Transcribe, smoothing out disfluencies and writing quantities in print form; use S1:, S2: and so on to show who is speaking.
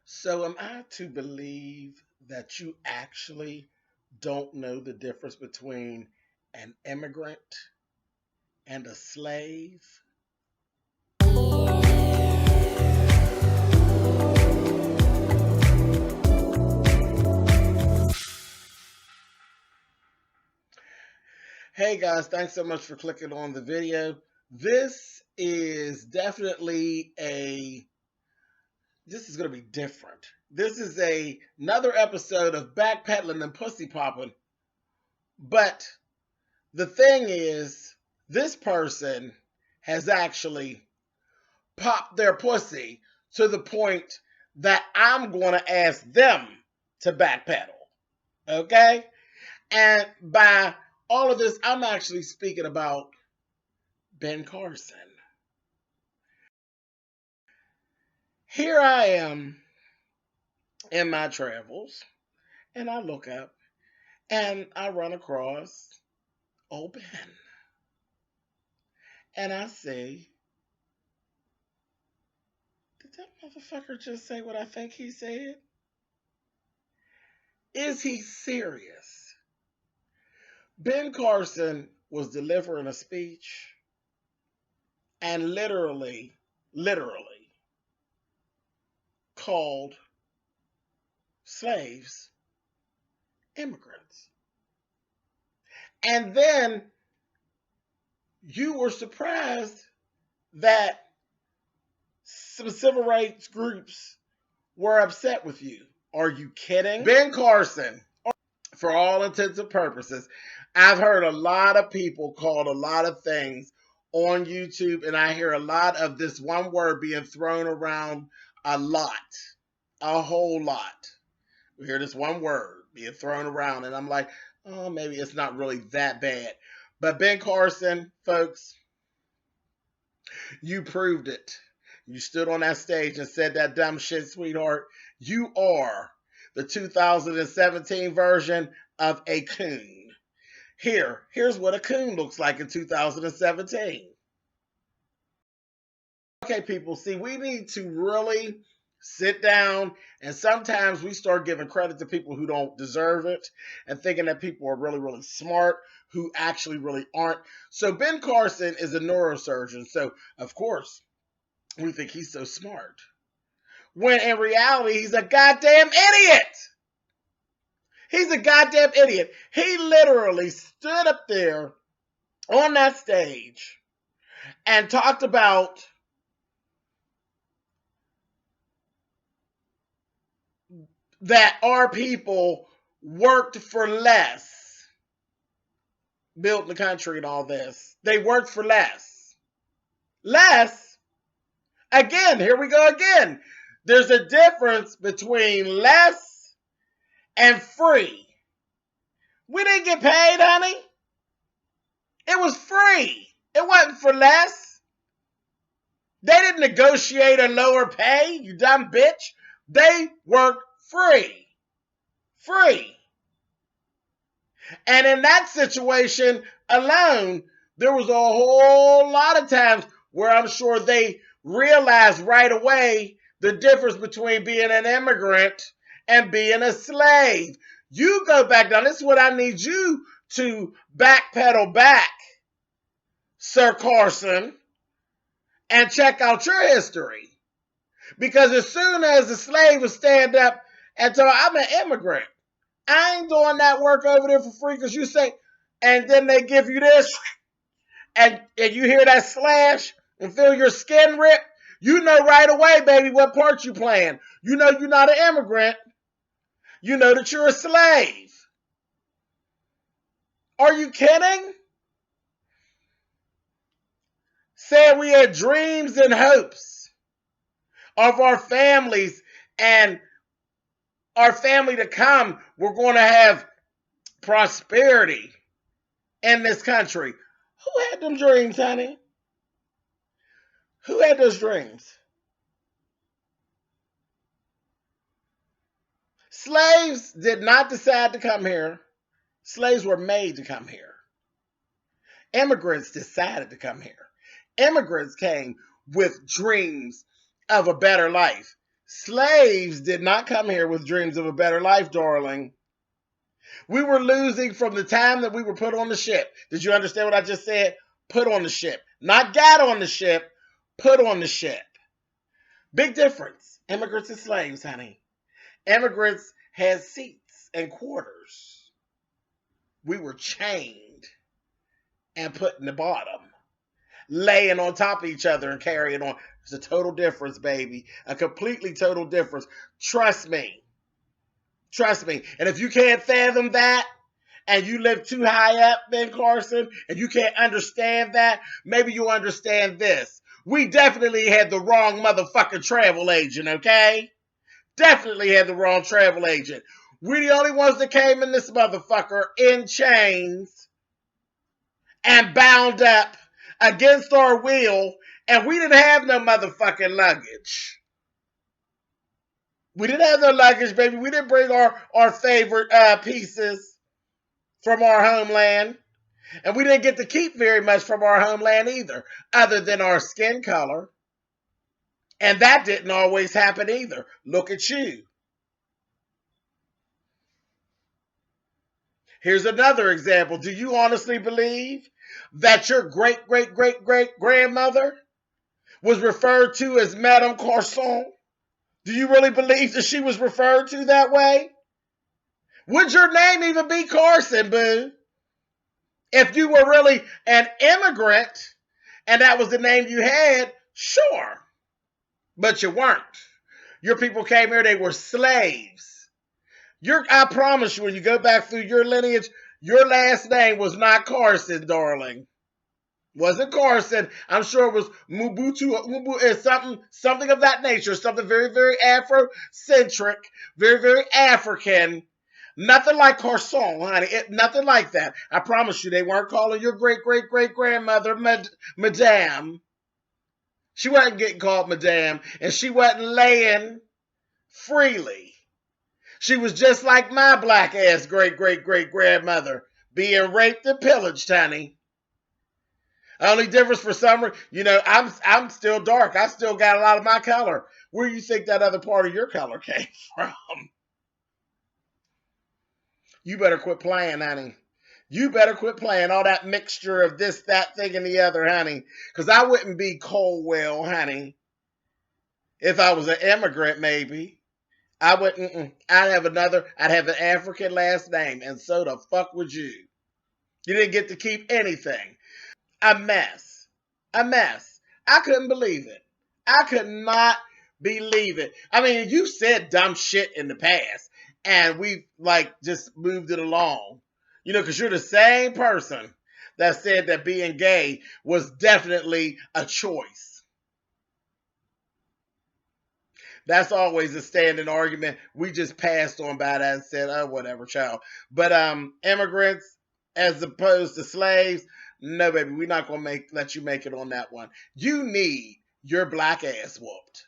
S1: So, am I to believe that you actually don't know the difference between an immigrant and a slave? Hey guys, thanks so much for clicking on the video. This is definitely this is going to be different. This is another episode of backpedaling and pussy popping. But the thing is, this person has actually popped their pussy to the point that I'm going to ask them to backpedal. Okay? And by all of this, I'm actually speaking about Ben Carson. Here I am in my travels, and I look up and I run across old Ben. And I say, did that motherfucker just say what I think he said? Is he serious? Ben Carson was delivering a speech and literally called slaves immigrants. And then you were surprised that some civil rights groups were upset with you. Are you kidding? Ben Carson, for all intents and purposes, I've heard a lot of people called a lot of things on YouTube, and I hear a lot of this one word being thrown around a lot, a whole lot. We hear this one word being thrown around, and I'm like, oh, maybe it's not really that bad. But Ben Carson, folks, you proved it. You stood on that stage and said that dumb shit, sweetheart. You are the 2017 version of a coon. Here's what a coon looks like in 2017. Okay, people, see, we need to really sit down, and sometimes we start giving credit to people who don't deserve it and thinking that people are really, really smart who actually really aren't. So Ben Carson is a neurosurgeon, so of course we think he's so smart, when in reality he's a goddamn idiot. He's a goddamn idiot. He literally stood up there on that stage and talked about that our people worked for less, built the country and all this. They worked for less. Less? Again, here we go again. There's a difference between less and free. We didn't get paid, honey. It was free. It wasn't for less. They didn't negotiate a lower pay, you dumb bitch. They worked free. Free. And in that situation alone, there was a whole lot of times where I'm sure they realized right away the difference between being an immigrant and being a slave. You go back now. This is what I need you to backpedal back, Sir Carson, and check out your history. Because as soon as the slave would stand up and tell, I'm an immigrant, I ain't doing that work over there for free, because you say, and then they give you this, and you hear that slash and feel your skin rip, you know right away, baby, what part you playing. You know you're not an immigrant. You know that you're a slave. Are you kidding? Said we had dreams and hopes of our families and our family to come. We're going to have prosperity in this country. Who had them dreams, honey? Who had those dreams? Slaves did not decide to come here. Slaves were made to come here. Immigrants decided to come here. Immigrants came with dreams of a better life. Slaves did not come here with dreams of a better life, darling. We were losing from the time that we were put on the ship. Did you understand what I just said? Put on the ship. Not got on the ship, put on the ship. Big difference. Immigrants and slaves, honey. Immigrants had seats and quarters. We were chained and put in the bottom, laying on top of each other and carrying on. It's a total difference, baby. A completely total difference. Trust me. Trust me. And if you can't fathom that, and you live too high up, Ben Carson, and you can't understand that, maybe you'll understand this. We definitely had the wrong motherfucking travel agent, okay? Definitely had the wrong travel agent. We the only ones that came in this motherfucker in chains and bound up against our will, and we didn't have no motherfucking luggage. We didn't have no luggage, baby. We didn't bring our favorite pieces from our homeland. And we didn't get to keep very much from our homeland either, other than our skin color. And that didn't always happen either. Look at you. Here's another example. Do you honestly believe that your great-great-great-great-grandmother was referred to as Madame Carson? Do you really believe that she was referred to that way? Would your name even be Carson, boo? If you were really an immigrant and that was the name you had, sure. But you weren't. Your people came here, they were slaves. I promise you, when you go back through your lineage, your last name was not Carson, darling. Wasn't Carson. I'm sure it was Mubutu, something of that nature, something very, very Afrocentric, very, very African. Nothing like Carson, honey. Nothing like that. I promise you, they weren't calling your great-great-great-grandmother Madame. She wasn't getting called Madame, and she wasn't laying freely. She was just like my black-ass great-great-great-grandmother, being raped and pillaged, honey. Only difference for summer, I'm still dark. I still got a lot of my color. Where do you think that other part of your color came from? You better quit playing, honey. You better quit playing all that mixture of this, that, thing, and the other, honey. Because I wouldn't be Colwell, honey. If I was an immigrant, maybe. I wouldn't. I'd have an African last name. And so the fuck would you. You didn't get to keep anything. A mess. A mess. I couldn't believe it. I could not believe it. I mean, you said dumb shit in the past. And we just moved it along. Because you're the same person that said that being gay was definitely a choice. That's always a standing argument. We just passed on by that and said, oh, whatever, child. But immigrants as opposed to slaves, no, baby, we're not going to let you make it on that one. You need your black ass whooped.